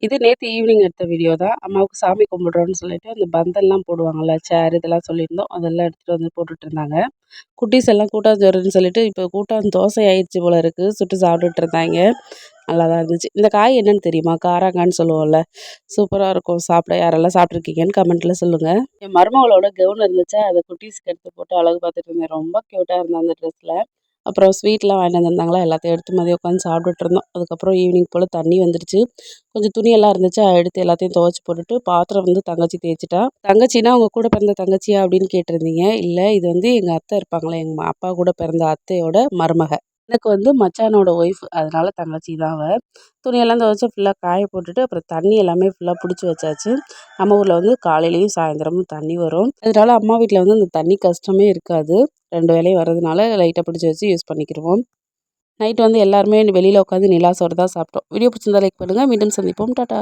இது நேத்து ஈவினிங் எடுத்த வீடியோ தான். அம்மாவுக்கு சாமி கும்பிடுறோம்னு சொல்லிட்டு, அந்த பந்தல்லாம் போடுவாங்கல்ல, சேர் இதெல்லாம் சொல்லியிருந்தோம். அதெல்லாம் எடுத்துட்டு வந்து போட்டுட்ருந்தாங்க. குட்டீஸ் எல்லாம் கூட்டாஞ்சோறுன்னு சொல்லிட்டு, இப்போ கூட்டான் தோசை ஆயிடுச்சு போல இருக்கு. சுட்டு சாப்பிட்டுட்டு இருந்தாய்ங்க. நல்லா தான் இருந்துச்சு. இந்த காய் என்னன்னு தெரியுமா? காராங்கான்னு சொல்லுவோம்ல. சூப்பரா இருக்கும் சாப்பிட. யாரெல்லாம் சாப்பிட்டுருக்கீங்கன்னு கமெண்ட்ல சொல்லுங்க. என் மருமகளோட கவுன் இருந்துச்சா, அத குட்டீஸ்க்கு எடுத்து போட்டு அழகு பார்த்துட்டு இருந்தேன். ரொம்ப கியூட்டா இருந்தது அந்த ட்ரெஸ்ல. அப்புறம் ஸ்வீட்லாம் வாங்கிட்டு வந்திருந்தாங்களா, எல்லாத்தையும் எடுத்து மதியம் உட்காந்து சாப்பிட்டுட்டு இருந்தோம். அதுக்கப்புறம் ஈவினிங் போல தண்ணி வந்துருச்சு. கொஞ்சம் துணியெல்லாம் இருந்துச்சு, எடுத்து எல்லாத்தையும் துவைச்சு போட்டுட்டு, பாத்திரம் வந்து தங்கச்சி தேய்ச்சிட்டா. தங்கச்சின்னா உங்க கூட பிறந்த தங்கச்சியா அப்படின்னு கேட்டிருந்தீங்க. இல்ல, இது வந்து எங்க அத்தை இருப்பாங்களே, எங்க அப்பா கூட பிறந்த அத்தையோட மருமக. எனக்கு வந்து மச்சானோட ஒய்ஃப். அதனால தங்கச்சி தான் அவ. துணியெல்லாம் துவைச்சு ஃபுல்லாக காய போட்டுட்டு, அப்புறம் தண்ணி எல்லாமே ஃபுல்லாக பிடிச்சி வச்சாச்சு. நம்ம ஊரில் வந்து காலையிலயும் சாயந்தரமும் தண்ணி வரும். அதனால அம்மா வீட்டில் வந்து அந்த தண்ணி கஷ்டமே இருக்காது. 2 வேளையும் வரதுனால லைட்டாக பிடிச்சி வச்சு யூஸ் பண்ணிக்கிருவோம். நைட் வந்து எல்லாருமே வெளியில உட்காந்து நிலா சோறு தான் சாப்பிட்டோம். வீடியோ பிடிச்சிருந்தா லைக் பண்ணுங்க. மீண்டும் சந்திப்போம். டாடா.